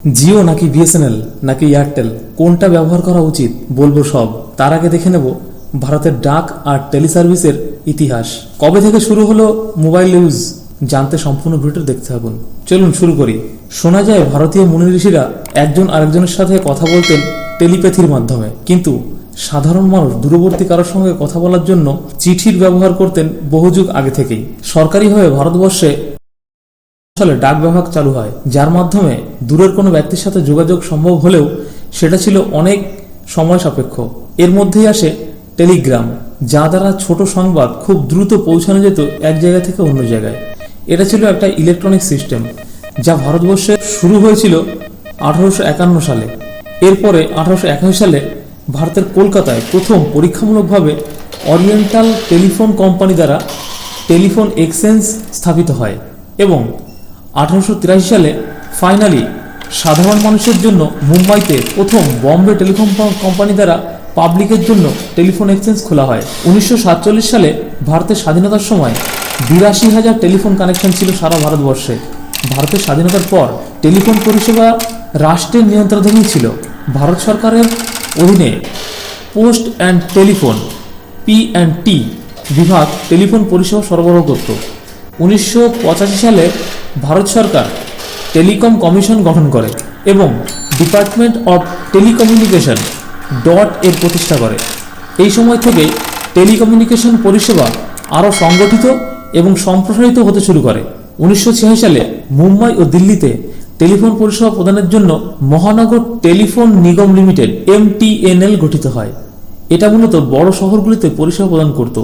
জিও নাকি বিএসএনএল নাকি এয়ারটেল কোনটা ব্যবহার করা উচিত বলবো সব। তার আগে দেখে নেব ভারতের ডাক আর টেলি সার্ভিসের ইতিহাস। কবে থেকে শুরু হলো মোবাইল ইউজ জানতে সম্পূর্ণ ভিডিও দেখতে থাকুন। চলুন শুরু করি। শোনা যায় ভারতীয় মুনি ঋষিরা একজন আরেকজনের সাথে কথা বলতেন টেলিপ্যাথির মাধ্যমে, কিন্তু সাধারণ মানুষ দূরবর্তী কারোর সঙ্গে কথা বলার জন্য চিঠির ব্যবহার করতেন বহু যুগ আগে থেকেই। সরকারিভাবে ভারতবর্ষে সালে ডাক বিভাগ চালু হয়, যার মাধ্যমে দূরের কোনো ব্যক্তির সাথে যোগাযোগ সম্ভব হলেও সেটা ছিল অনেক সময় সাপেক্ষ। এর মধ্যেই আসে টেলিগ্রাম, যা দ্বারা ছোট সংবাদ খুব দ্রুত পৌঁছানো যেত এক জায়গা থেকে অন্য জায়গায়। এটা ছিল একটা ইলেকট্রনিক সিস্টেম যা ভারতবর্ষে শুরু হয়েছিল 1851 সালে। এরপরে 1881 সালে ভারতের কলকাতায় প্রথম পরীক্ষামূলকভাবে ওরিয়েন্টাল টেলিফোন কোম্পানি দ্বারা টেলিফোন এক্সচেঞ্জ স্থাপিত হয় এবং 1883 সালে ফাইনালি সাধারণ মানুষের জন্য মুম্বাইতে প্রথম বম্বে টেলিফোন কোম্পানি দ্বারা পাবলিকের জন্য টেলিফোন এক্সচেঞ্জ খোলা হয়। 1947 সালে ভারতের স্বাধীনতার সময় 82,000 টেলিফোন কানেকশন ছিল সারা ভারতবর্ষে। ভারতের স্বাধীনতার পর টেলিফোন পরিষেবা রাষ্ট্রের নিয়ন্ত্রণাধীন ছিল। ভারত সরকারের অধীনে পোস্ট অ্যান্ড টেলিফোন P&T বিভাগ টেলিফোন পরিষেবা সরবরাহ করত। 1985 সালে ভারত সরকার টেলিকম কমিশন গঠন করে এবং ডিপার্টমেন্ট অফ টেলিকমিউনিকেশন এর প্রতিষ্ঠা করে। এই সময় থেকে টেলিকমিউনিকেশন পরিষেবা আরও সংগঠিত এবং সম্প্রসারিত হতে শুরু করে। 1986 সালে মুম্বাই ও দিল্লিতে টেলিফোন পরিষেবা প্রদানের জন্য মহানগর টেলিফোন নিগম লিমিটেড MTNL গঠিত হয়। এটা মূলত বড় শহরগুলিতে পরিষেবা প্রদান করত।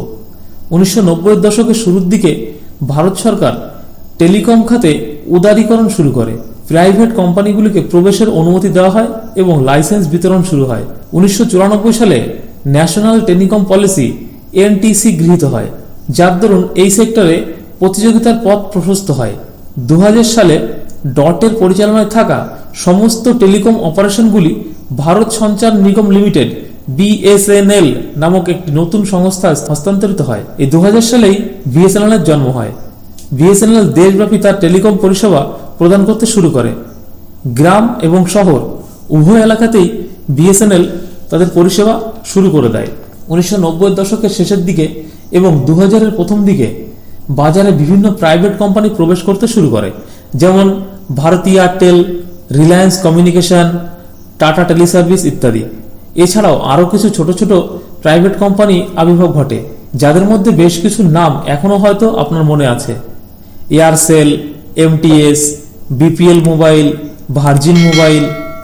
1990-এর দশকের শুরুর দিকে ভারত সরকার টেলিকম খাতে উদারীকরণ শুরু করে। প্রাইভেট কোম্পানিগুলিকে প্রবেশের অনুমতি দেওয়া হয় এবং লাইসেন্স বিতরণ শুরু হয়। 1994 সালে ন্যাশনাল টেলিকম পলিসি NTC গৃহীত হয়, যার দরুন এই সেক্টরে প্রতিযোগিতার পথ প্রশস্ত হয়। 2000 সালে এর পরিচালনায় থাকা সমস্ত টেলিকম অপারেশনগুলি ভারত সঞ্চার নিগম লিমিটেড BSNL নামক একটি নতুন সংস্থায় হস্তান্তরিত হয়। এই 2000 সালেই BSNL এর জন্ম হয়। BSNL দেশব্যাপী তার টেলিকম পরিষেবা প্রদান করতে শুরু করে। গ্রাম এবং শহর উভয় এলাকাতেই BSNL তাদের পরিষেবা শুরু করে দেয়। 1990-এর দশকের শেষের দিকে এবং 2000-এর প্রথম দিকে বাজারে বিভিন্ন প্রাইভেট কোম্পানি প্রবেশ করতে শুরু করে, যেমন Bharti Airtel, Reliance communication, Tata teleservice ইত্যাদি। এছাড়াও আরও কিছু ছোট ছোট প্রাইভেট কোম্পানি আবির্ভাব ঘটে, যাদের মধ্যে বেশ কিছু নাম এখনও হয়তো আপনার মনে আছে: Aircel, MTS, BPL mobile, Virgin mobile,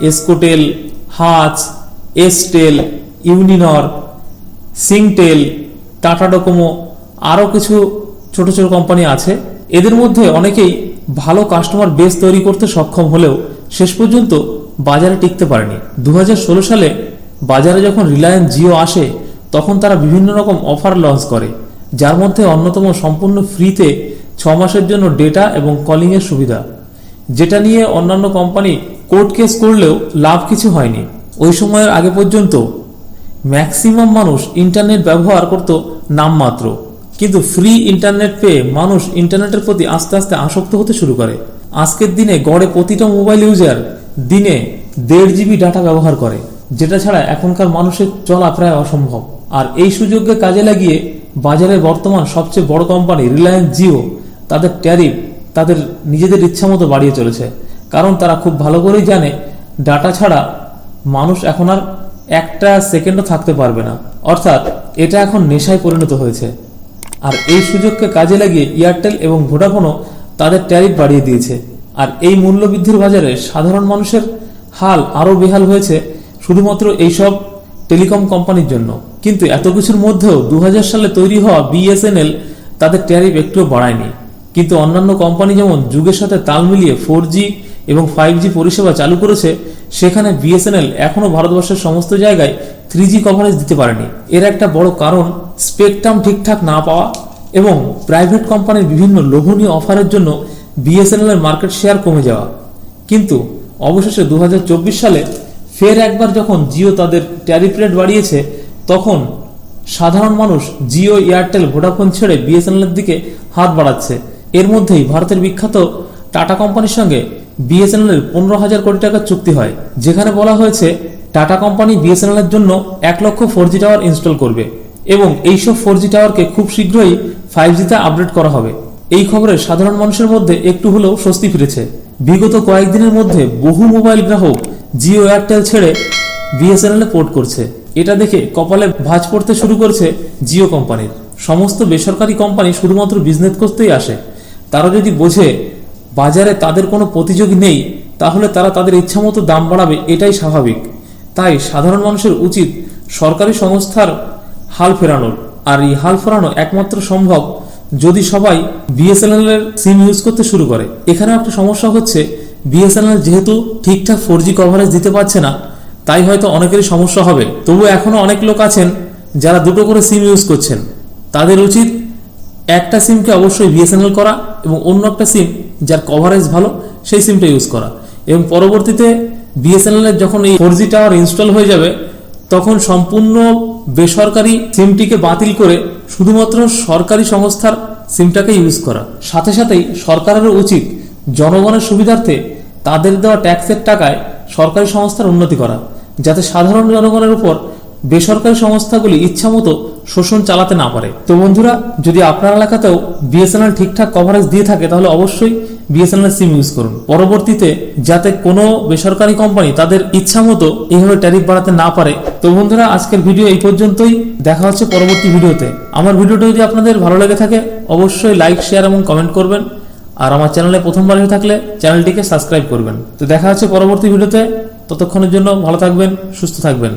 Escotel, Hutch, Estel, Uninor, Singtel, Tata Docomo, আরও কিছু ছোট ছোট কোম্পানি আছে। এদের মধ্যে অনেকেই ভালো কাস্টমার বেস তৈরি করতে সক্ষম হলেও শেষ পর্যন্ত বাজারে টিকতে পারেনি। 2016 সালে বাজারে যখন রিলায়েন্স জিও আসে, তখন তারা বিভিন্ন রকম অফার লঞ্চ করে, যার মধ্যে অন্যতম সম্পূর্ণ ফ্রিতে 6 মাসের জন্য ডেটা এবং কলিংয়ের সুবিধা, যেটা নিয়ে অন্যান্য কোম্পানি কোর্ট কেস করলেও লাভ কিছু হয়নি। ওই সময়ের আগে পর্যন্ত ম্যাক্সিমাম মানুষ ইন্টারনেট ব্যবহার করত নামমাত্র, কিন্তু ফ্রি ইন্টারনেট পেয়ে মানুষ ইন্টারনেটের প্রতি আস্তে আস্তে আসক্ত হতে শুরু করে। আজকের দিনে গড়ে প্রতিটা মোবাইল ইউজার দিনে 1.5 GB ডাটা ব্যবহার করে, যেটা ছাড়া এখনকার মানুষের চলা প্রায় অসম্ভব। আর এই সুযোগকে কাজে লাগিয়ে বাজারে বর্তমান সবচেয়ে বড় কোম্পানি রিলায়েন্স জিও তাদের ট্যারিফ তাদের নিজেদের ইচ্ছামতো বাড়িয়ে চলেছে, কারণ তারা খুব ভালো করেই জানে ডাটা ছাড়া মানুষ এখন আর একটা সেকেন্ডও থাকতে পারবে না। অর্থাৎ এটা এখন নেশায় পরিণত হয়েছে। আর এই সুযোগকে কাজে লাগিয়ে এয়ারটেল এবং ভোডাফোনও তাদের ট্যারিফ বাড়িয়ে দিয়েছে। আর এই মূল্যবৃদ্ধির বাজারে সাধারণ মানুষের হাল আরও বেহাল হয়েছে শুধুমাত্র এইসব টেলিকম কোম্পানির জন্য। কিন্তু এত কিছুর মধ্যেও 2000 সালে তৈরি হওয়া BSNL তাদের ট্যারিফ একটুও বাড়ায়নি। কিন্তু অন্যান্য কোম্পানি যেমন যুগের সাথে তাল মিলিয়ে 4G এবং 5G পরিষেবা চালু করেছে, সেখানে BSNL এখনও ভারতবর্ষের সমস্ত জায়গায় 3G কভারেজ দিতে পারেনি। এর একটা বড় কারণ স্পেকট্রাম ঠিকঠাক না পাওয়া এবং প্রাইভেট কোম্পানির বিভিন্ন লোভনীয় অফারের জন্য BSNL এর মার্কেট শেয়ার কমে যাওয়া। কিন্তু অবশেষে 2024 সালে ফের একবার যখন জিও তাদের ট্যারিফ রেট বাড়িয়েছে, তখন সাধারণ মানুষ জিও, এয়ারটেল, ভোডাফোন ছেড়ে BSNL এর দিকে হাত বাড়াচ্ছে। এর মধ্যেই ভারতের বিখ্যাত টাটা কোম্পানির সঙ্গে বিএসএনএল এর 15,000 কোটি টাকার চুক্তি হয়, যেখানে বলা হয়েছে টাটা কোম্পানি বিএসএনএল এর জন্য 1 লক্ষ 4G টাওয়ার ইনস্টল করবে এবং এইসব 4G টাওয়ারকে খুব শীঘ্রই 5G তে আপডেট করা হবে। এই খবরে সাধারণ মানুষের মধ্যে একটু হলেও স্বস্তি ফিরেছে। বিগত কয়েকদিনের মধ্যে বহু মোবাইল গ্রাহক জিও এয়ারটেল ছেড়ে বিএসএনএল এ পোর্ট করছে। এটা দেখে কপালে ভাঁজ পড়তে শুরু করছে জিও কোম্পানির। সমস্ত বেসরকারি কোম্পানি শুধুমাত্র বিজনেস করতেই আসে। তারা যদি বোঝে বাজারে তাদের কোনো প্রতিযোগী নেই, তাহলে তারা তাদের ইচ্ছামতো দাম বাড়াবে, এটাই স্বাভাবিক। তাই সাধারণ মানুষের উচিত সরকারি সংস্থার হাল ফেরানোর। আর এই হাল ফেরানো একমাত্র সম্ভব যদি সবাই বিএসএনএল এর সিম ইউজ করতে শুরু করে। এখানেও একটা সমস্যা হচ্ছে, বিএসএনএল যেহেতু ঠিকঠাক 4G কভারেজ দিতে পারছে না, তাই হয়তো অনেকেরই সমস্যা হবে। তবু এখনো অনেক লোক আছেন যারা দুটো করে সিম ইউজ করছেন। তাদের উচিত একটা সিমকে অবশ্যই বিএসএনএল করা এবং অন্য একটা সিম যার কভারেজ ভালো সেই সিমটা ইউজ করা, এবং পরবর্তীতে বিএসএনএল এর যখন এই 4G টাওয়ার ইনস্টল হয়ে যাবে তখন সম্পূর্ণ বেসরকারি সিমটিকে বাতিল করে শুধুমাত্র সরকারি সংস্থার সিমটাকে ইউজ করা। সাথে সাথেই সরকারের উচিত জনগণের সুবিধার্থে তাদের দেওয়া ট্যাক্সের টাকায় সরকারি সংস্থার উন্নতি করা, যাতে সাধারণ জনগণের উপর বেসরকারি সংস্থাগুলি ইচ্ছামতো শোষণ চালাতে না পারে। তো বন্ধুরা, যদি আপনার এলাকাতেও বিএসএনএল ঠিকঠাক কভারেজ দিয়ে থাকে তাহলে অবশ্যই বিএসএনএল সিম ইউজ করুন, পরবর্তীতে যাতে কোনো বেসরকারি কোম্পানি তাদের ইচ্ছামতো এইভাবে ট্যারিফ বাড়াতে না পারে। তো বন্ধুরা, আজকের ভিডিও এই পর্যন্তই। দেখা হচ্ছে পরবর্তী ভিডিওতে। আমার ভিডিওটা যদি আপনাদের ভালো লেগে থাকে অবশ্যই লাইক, শেয়ার এবং কমেন্ট করবেন। আর আমার চ্যানেলে প্রথমবার হয়ে থাকলে চ্যানেলটিকে সাবস্ক্রাইব করবেন। তো দেখা হচ্ছে পরবর্তী ভিডিওতে। ততক্ষণের জন্য ভালো থাকবেন, সুস্থ থাকবেন।